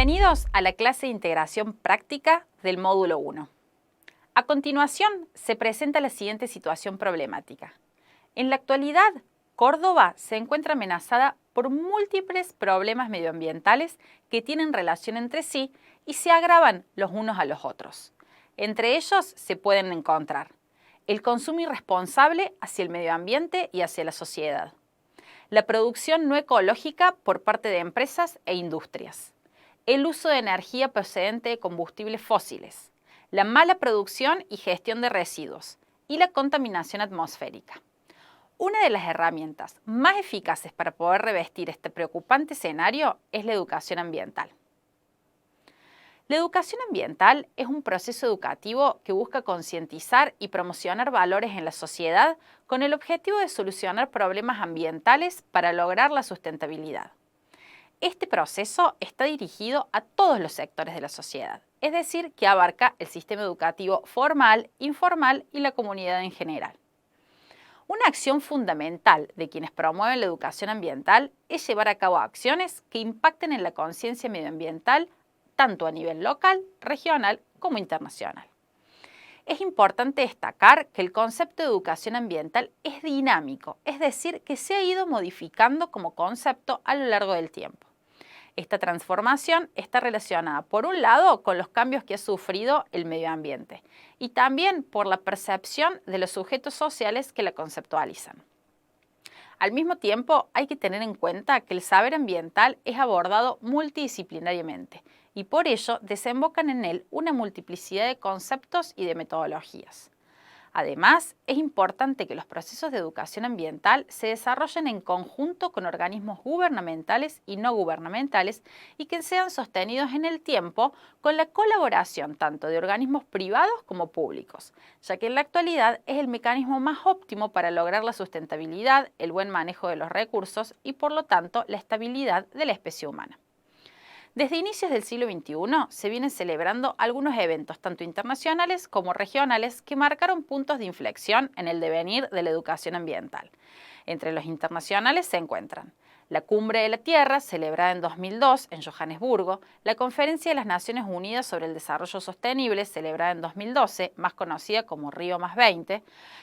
Bienvenidos a la clase de integración práctica del módulo 1. A continuación, se presenta la siguiente situación problemática. En la actualidad, Córdoba se encuentra amenazada por múltiples problemas medioambientales que tienen relación entre sí y se agravan los unos a los otros. Entre ellos se pueden encontrar el consumo irresponsable hacia el medio ambiente y hacia la sociedad, la producción no ecológica por parte de empresas e industrias, el uso de energía procedente de combustibles fósiles, la mala producción y gestión de residuos y la contaminación atmosférica. Una de las herramientas más eficaces para poder revestir este preocupante escenario es la educación ambiental. La educación ambiental es un proceso educativo que busca concientizar y promocionar valores en la sociedad con el objetivo de solucionar problemas ambientales para lograr la sustentabilidad. Este proceso está dirigido a todos los sectores de la sociedad, es decir, que abarca el sistema educativo formal, informal y la comunidad en general. Una acción fundamental de quienes promueven la educación ambiental es llevar a cabo acciones que impacten en la conciencia medioambiental tanto a nivel local, regional como internacional. Es importante destacar que el concepto de educación ambiental es dinámico, es decir, que se ha ido modificando como concepto a lo largo del tiempo. Esta transformación está relacionada, por un lado, con los cambios que ha sufrido el medio ambiente y también por la percepción de los sujetos sociales que la conceptualizan. Al mismo tiempo, hay que tener en cuenta que el saber ambiental es abordado multidisciplinariamente y por ello desembocan en él una multiplicidad de conceptos y de metodologías. Además, es importante que los procesos de educación ambiental se desarrollen en conjunto con organismos gubernamentales y no gubernamentales y que sean sostenidos en el tiempo con la colaboración tanto de organismos privados como públicos, ya que en la actualidad es el mecanismo más óptimo para lograr la sustentabilidad, el buen manejo de los recursos y, por lo tanto, la estabilidad de la especie humana. Desde inicios del siglo XXI se vienen celebrando algunos eventos, tanto internacionales como regionales, que marcaron puntos de inflexión en el devenir de la educación ambiental. Entre los internacionales se encuentran la Cumbre de la Tierra, celebrada en 2002 en Johannesburgo, la Conferencia de las Naciones Unidas sobre el Desarrollo Sostenible, celebrada en 2012, más conocida como Río+20,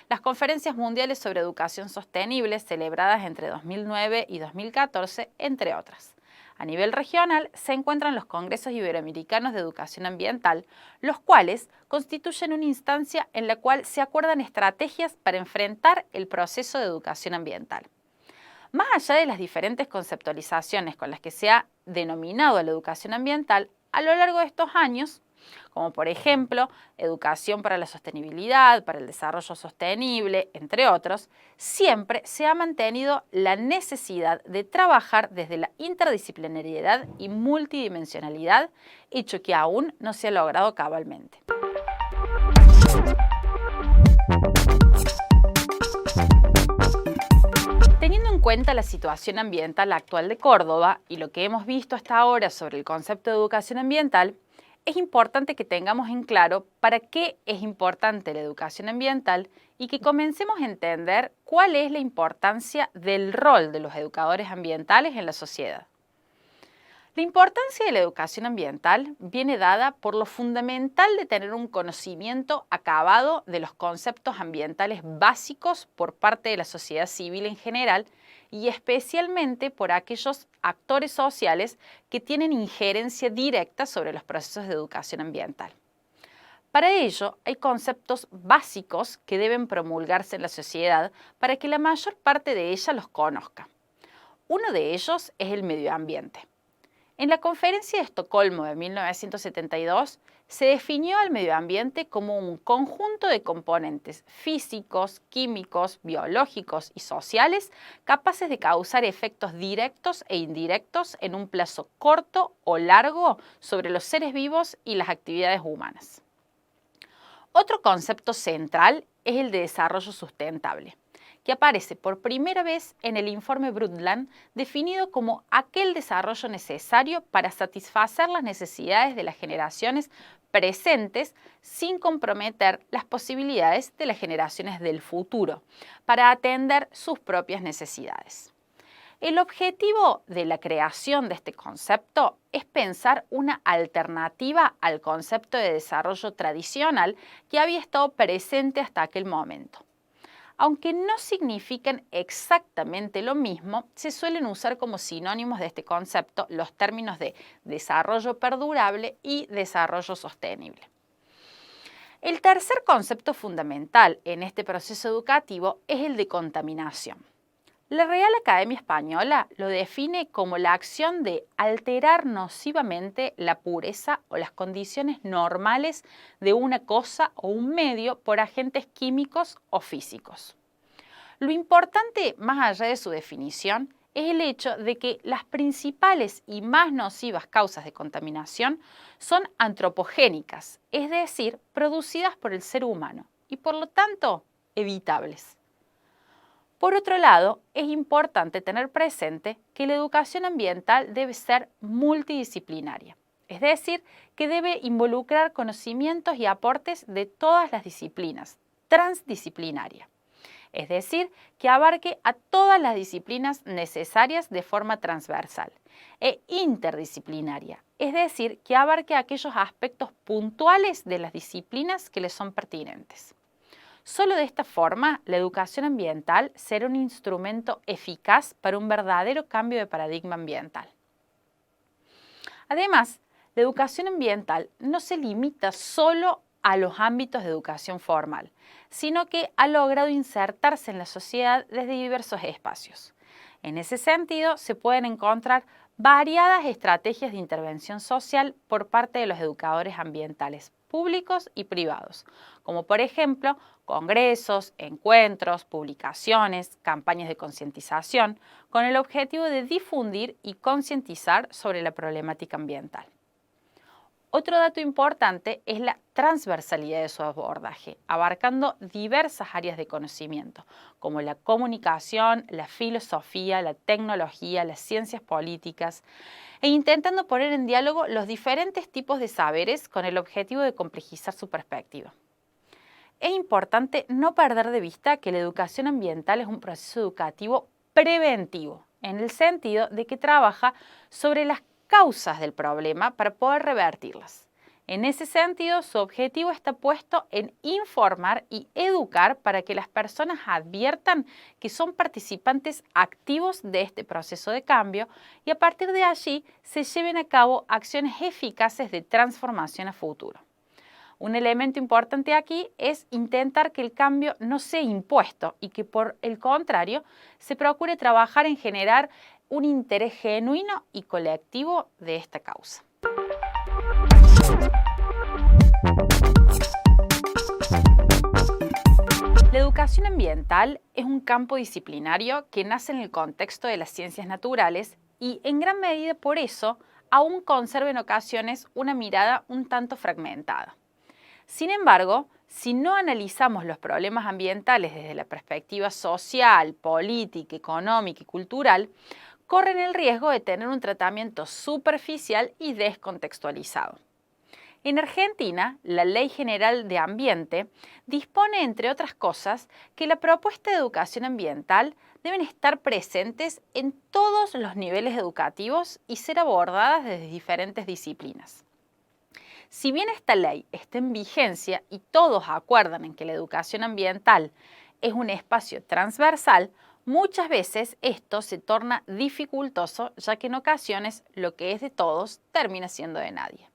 las Conferencias Mundiales sobre Educación Sostenible, celebradas entre 2009 y 2014, entre otras. A nivel regional se encuentran los Congresos Iberoamericanos de Educación Ambiental, los cuales constituyen una instancia en la cual se acuerdan estrategias para enfrentar el proceso de educación ambiental. Más allá de las diferentes conceptualizaciones con las que se ha denominado a la educación ambiental, a lo largo de estos años, como por ejemplo educación para la sostenibilidad, para el desarrollo sostenible, entre otros, siempre se ha mantenido la necesidad de trabajar desde la interdisciplinariedad y multidimensionalidad, hecho que aún no se ha logrado cabalmente. Teniendo en cuenta la situación ambiental actual de Córdoba y lo que hemos visto hasta ahora sobre el concepto de educación ambiental, es importante que tengamos en claro para qué es importante la educación ambiental y que comencemos a entender cuál es la importancia del rol de los educadores ambientales en la sociedad. La importancia de la educación ambiental viene dada por lo fundamental de tener un conocimiento acabado de los conceptos ambientales básicos por parte de la sociedad civil en general y especialmente por aquellos actores sociales que tienen injerencia directa sobre los procesos de educación ambiental. Para ello, hay conceptos básicos que deben promulgarse en la sociedad para que la mayor parte de ella los conozca. Uno de ellos es el medio ambiente. En la Conferencia de Estocolmo de 1972 se definió al medio ambiente como un conjunto de componentes físicos, químicos, biológicos y sociales capaces de causar efectos directos e indirectos en un plazo corto o largo sobre los seres vivos y las actividades humanas. Otro concepto central es el de desarrollo sustentable, que aparece por primera vez en el informe Brundtland, definido como aquel desarrollo necesario para satisfacer las necesidades de las generaciones presentes sin comprometer las posibilidades de las generaciones del futuro, para atender sus propias necesidades. El objetivo de la creación de este concepto es pensar una alternativa al concepto de desarrollo tradicional que había estado presente hasta aquel momento. Aunque no significan exactamente lo mismo, se suelen usar como sinónimos de este concepto los términos de desarrollo perdurable y desarrollo sostenible. El tercer concepto fundamental en este proceso educativo es el de contaminación. La Real Academia Española lo define como la acción de alterar nocivamente la pureza o las condiciones normales de una cosa o un medio por agentes químicos o físicos. Lo importante, más allá de su definición, es el hecho de que las principales y más nocivas causas de contaminación son antropogénicas, es decir, producidas por el ser humano y por lo tanto evitables. Por otro lado, es importante tener presente que la educación ambiental debe ser multidisciplinaria, es decir, que debe involucrar conocimientos y aportes de todas las disciplinas, transdisciplinaria, es decir, que abarque a todas las disciplinas necesarias de forma transversal, e interdisciplinaria, es decir, que abarque aquellos aspectos puntuales de las disciplinas que le son pertinentes. Solo de esta forma, la educación ambiental será un instrumento eficaz para un verdadero cambio de paradigma ambiental. Además, la educación ambiental no se limita solo a los ámbitos de educación formal, sino que ha logrado insertarse en la sociedad desde diversos espacios. En ese sentido, se pueden encontrar variadas estrategias de intervención social por parte de los educadores ambientales públicos y privados, como por ejemplo congresos, encuentros, publicaciones, campañas de concientización, con el objetivo de difundir y concientizar sobre la problemática ambiental. Otro dato importante es la transversalidad de su abordaje, abarcando diversas áreas de conocimiento, como la comunicación, la filosofía, la tecnología, las ciencias políticas, e intentando poner en diálogo los diferentes tipos de saberes con el objetivo de complejizar su perspectiva. Es importante no perder de vista que la educación ambiental es un proceso educativo preventivo, en el sentido de que trabaja sobre las causas del problema para poder revertirlas. En ese sentido, su objetivo está puesto en informar y educar para que las personas adviertan que son participantes activos de este proceso de cambio y a partir de allí se lleven a cabo acciones eficaces de transformación a futuro. Un elemento importante aquí es intentar que el cambio no sea impuesto y que por el contrario se procure trabajar en generar un interés genuino y colectivo de esta causa. La educación ambiental es un campo disciplinario que nace en el contexto de las ciencias naturales y en gran medida por eso aún conserva en ocasiones una mirada un tanto fragmentada. Sin embargo, si no analizamos los problemas ambientales desde la perspectiva social, política, económica y cultural, corren el riesgo de tener un tratamiento superficial y descontextualizado. En Argentina, la Ley General de Ambiente dispone, entre otras cosas, que la propuesta de educación ambiental deben estar presentes en todos los niveles educativos y ser abordadas desde diferentes disciplinas. Si bien esta ley está en vigencia y todos acuerdan en que la educación ambiental es un espacio transversal, muchas veces esto se torna dificultoso, ya que en ocasiones lo que es de todos termina siendo de nadie.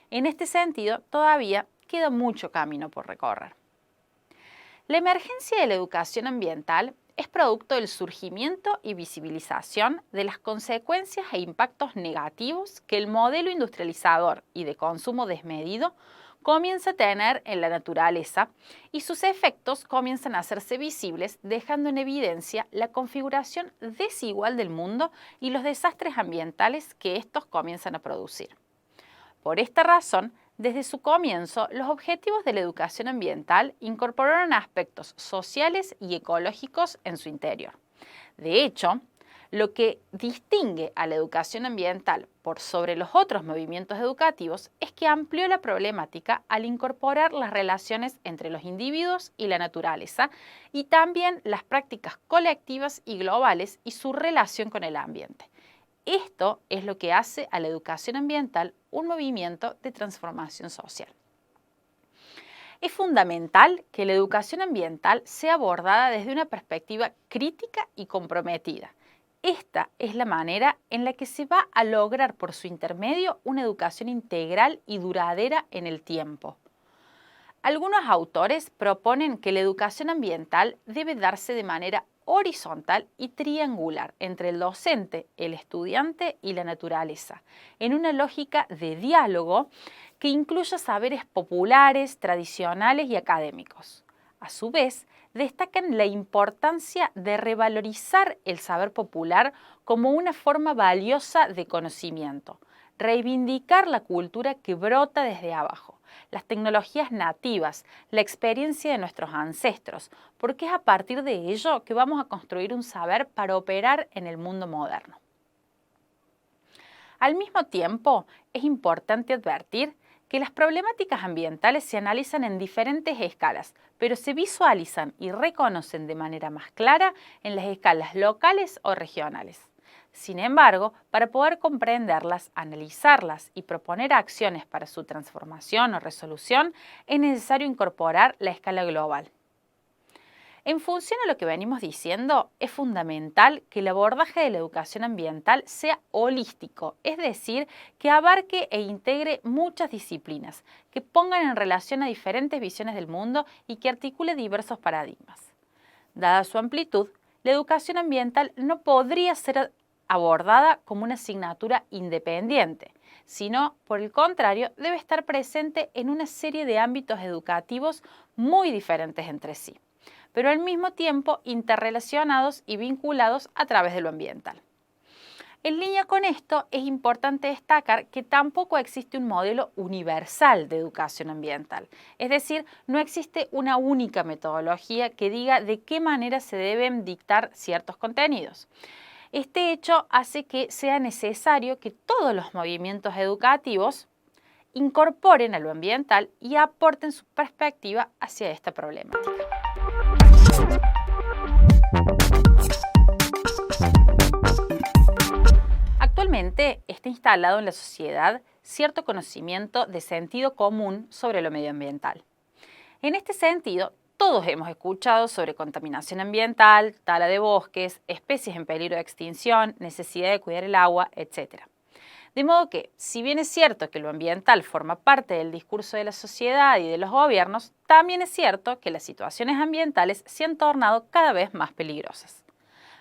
En este sentido, todavía queda mucho camino por recorrer. La emergencia de la educación ambiental es producto del surgimiento y visibilización de las consecuencias e impactos negativos que el modelo industrializador y de consumo desmedido comienza a tener en la naturaleza y sus efectos comienzan a hacerse visibles, dejando en evidencia la configuración desigual del mundo y los desastres ambientales que estos comienzan a producir. Por esta razón, desde su comienzo, los objetivos de la educación ambiental incorporaron aspectos sociales y ecológicos en su interior. De hecho, Lo que distingue a la educación ambiental por sobre los otros movimientos educativos es que amplió la problemática al incorporar las relaciones entre los individuos y la naturaleza y también las prácticas colectivas y globales y su relación con el ambiente. Esto es lo que hace a la educación ambiental un movimiento de transformación social. Es fundamental que la educación ambiental sea abordada desde una perspectiva crítica y comprometida. Esta es la manera en la que se va a lograr por su intermedio una educación integral y duradera en el tiempo. Algunos autores proponen que la educación ambiental debe darse de manera horizontal y triangular entre el docente, el estudiante y la naturaleza, en una lógica de diálogo que incluya saberes populares, tradicionales y académicos. A su vez, destacan la importancia de revalorizar el saber popular como una forma valiosa de conocimiento, reivindicar la cultura que brota desde abajo, las tecnologías nativas, la experiencia de nuestros ancestros, porque es a partir de ello que vamos a construir un saber para operar en el mundo moderno. Al mismo tiempo, es importante advertir que las problemáticas ambientales se analizan en diferentes escalas, pero se visualizan y reconocen de manera más clara en las escalas locales o regionales. Sin embargo, para poder comprenderlas, analizarlas y proponer acciones para su transformación o resolución, es necesario incorporar la escala global. En función a lo que venimos diciendo, es fundamental que el abordaje de la educación ambiental sea holístico, es decir, que abarque e integre muchas disciplinas, que pongan en relación a diferentes visiones del mundo y que articule diversos paradigmas. Dada su amplitud, la educación ambiental no podría ser abordada como una asignatura independiente, sino, por el contrario, debe estar presente en una serie de ámbitos educativos muy diferentes entre sí, pero al mismo tiempo interrelacionados y vinculados a través de lo ambiental. En línea con esto, es importante destacar que tampoco existe un modelo universal de educación ambiental. Es decir, no existe una única metodología que diga de qué manera se deben dictar ciertos contenidos. Este hecho hace que sea necesario que todos los movimientos educativos incorporen a lo ambiental y aporten su perspectiva hacia esta problemática. Actualmente está instalado en la sociedad cierto conocimiento de sentido común sobre lo medioambiental. En este sentido, todos hemos escuchado sobre contaminación ambiental, tala de bosques, especies en peligro de extinción, necesidad de cuidar el agua, etc. De modo que, si bien es cierto que lo ambiental forma parte del discurso de la sociedad y de los gobiernos, también es cierto que las situaciones ambientales se han tornado cada vez más peligrosas.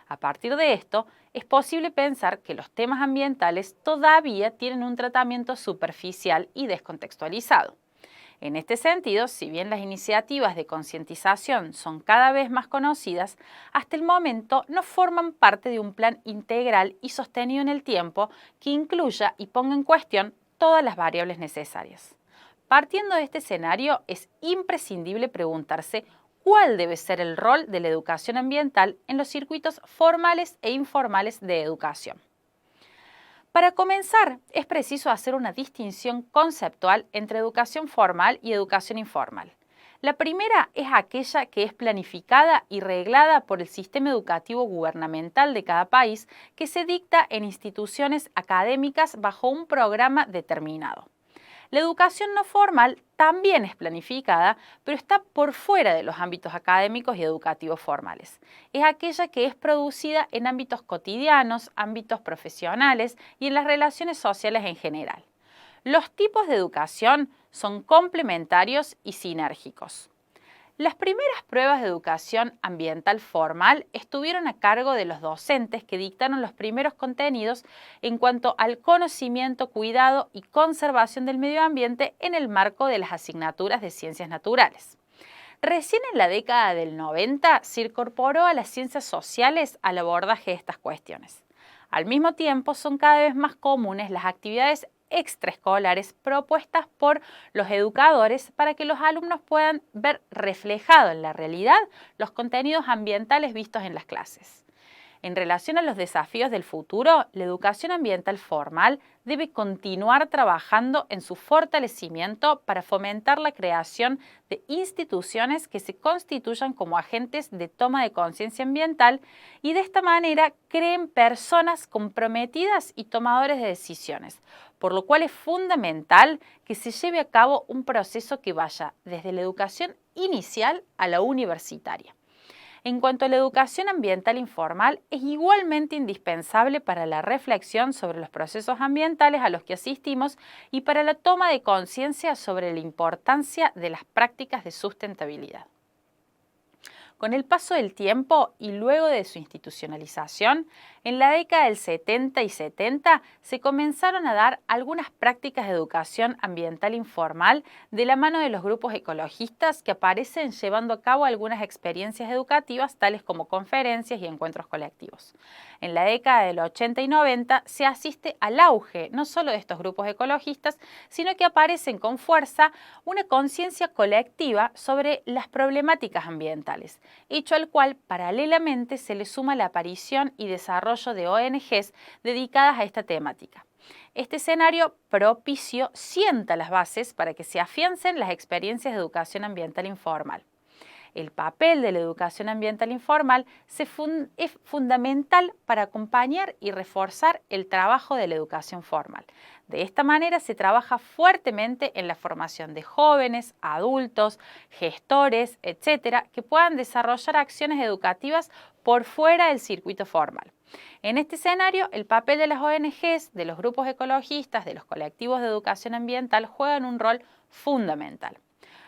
A partir de esto, es posible pensar que los temas ambientales todavía tienen un tratamiento superficial y descontextualizado. En este sentido, si bien las iniciativas de concientización son cada vez más conocidas, hasta el momento no forman parte de un plan integral y sostenido en el tiempo que incluya y ponga en cuestión todas las variables necesarias. Partiendo de este escenario, es imprescindible preguntarse cuál debe ser el rol de la educación ambiental en los circuitos formales e informales de educación. Para comenzar, es preciso hacer una distinción conceptual entre educación formal y educación informal. La primera es aquella que es planificada y reglada por el sistema educativo gubernamental de cada país que se dicta en instituciones académicas bajo un programa determinado. La educación no formal también es planificada, pero está por fuera de los ámbitos académicos y educativos formales. Es aquella que es producida en ámbitos cotidianos, ámbitos profesionales y en las relaciones sociales en general. Los tipos de educación son complementarios y sinérgicos. Las primeras pruebas de educación ambiental formal estuvieron a cargo de los docentes que dictaron los primeros contenidos en cuanto al conocimiento, cuidado y conservación del medio ambiente en el marco de las asignaturas de ciencias naturales. Recién en la década del 90 se incorporó a las ciencias sociales al abordaje de estas cuestiones. Al mismo tiempo, son cada vez más comunes las actividades extraescolares propuestas por los educadores para que los alumnos puedan ver reflejado en la realidad los contenidos ambientales vistos en las clases. En relación a los desafíos del futuro, la educación ambiental formal debe continuar trabajando en su fortalecimiento para fomentar la creación de instituciones que se constituyan como agentes de toma de conciencia ambiental y de esta manera creen personas comprometidas y tomadores de decisiones, por lo cual es fundamental que se lleve a cabo un proceso que vaya desde la educación inicial a la universitaria. En cuanto a la educación ambiental informal, es igualmente indispensable para la reflexión sobre los procesos ambientales a los que asistimos y para la toma de conciencia sobre la importancia de las prácticas de sustentabilidad. Con el paso del tiempo y luego de su institucionalización, en la década del 70 y 70 se comenzaron a dar algunas prácticas de educación ambiental informal de la mano de los grupos ecologistas que aparecen llevando a cabo algunas experiencias educativas tales como conferencias y encuentros colectivos. En la década del 80 y 90 se asiste al auge no solo de estos grupos ecologistas, sino que aparecen con fuerza una conciencia colectiva sobre las problemáticas ambientales, hecho al cual paralelamente se le suma la aparición y desarrollo de ONGs dedicadas a esta temática. Este escenario propicio sienta las bases para que se afiancen las experiencias de educación ambiental informal. El papel de la educación ambiental informal es fundamental para acompañar y reforzar el trabajo de la educación formal. De esta manera se trabaja fuertemente en la formación de jóvenes, adultos, gestores, etcétera, que puedan desarrollar acciones educativas por fuera del circuito formal. En este escenario, el papel de las ONGs, de los grupos ecologistas, de los colectivos de educación ambiental juegan un rol fundamental.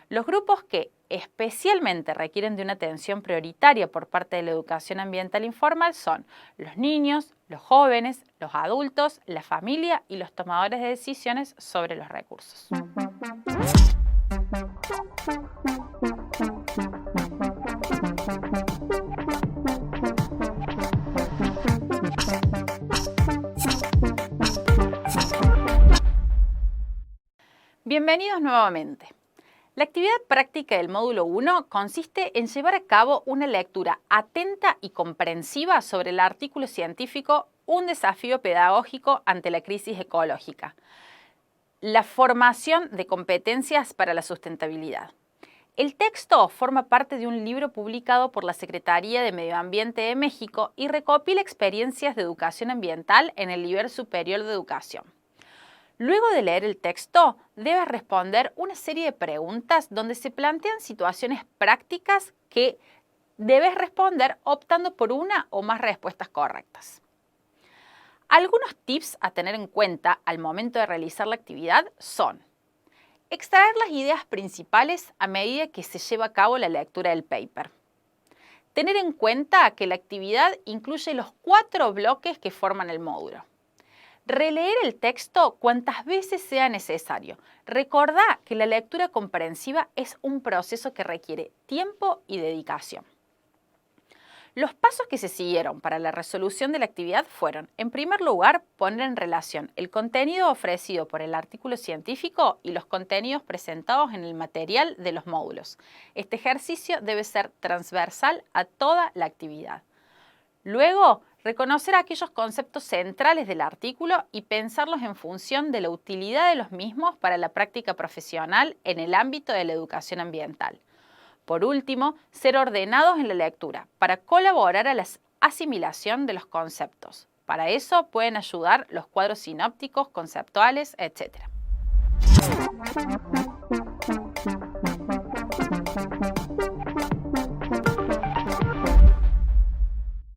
Los grupos que especialmente requieren de una atención prioritaria por parte de la educación ambiental informal son los niños, los jóvenes, los adultos, la familia y los tomadores de decisiones sobre los recursos. Bienvenidos nuevamente. La actividad práctica del módulo 1 consiste en llevar a cabo una lectura atenta y comprensiva sobre el artículo científico Un desafío pedagógico ante la crisis ecológica, la formación de competencias para la sustentabilidad. El texto forma parte de un libro publicado por la Secretaría de Medio Ambiente de México y recopila experiencias de educación ambiental en el nivel superior de educación. Luego de leer el texto, debes responder una serie de preguntas donde se plantean situaciones prácticas que debes responder optando por una o más respuestas correctas. Algunos tips a tener en cuenta al momento de realizar la actividad son: extraer las ideas principales a medida que se lleva a cabo la lectura del paper. Tener en cuenta que la actividad incluye los 4 bloques que forman el módulo. Releer el texto cuantas veces sea necesario. Recordá que la lectura comprensiva es un proceso que requiere tiempo y dedicación. Los pasos que se siguieron para la resolución de la actividad fueron, en primer lugar, poner en relación el contenido ofrecido por el artículo científico y los contenidos presentados en el material de los módulos. Este ejercicio debe ser transversal a toda la actividad. Luego, reconocer aquellos conceptos centrales del artículo y pensarlos en función de la utilidad de los mismos para la práctica profesional en el ámbito de la educación ambiental. Por último, ser ordenados en la lectura para colaborar a la asimilación de los conceptos. Para eso pueden ayudar los cuadros sinópticos, conceptuales, etc.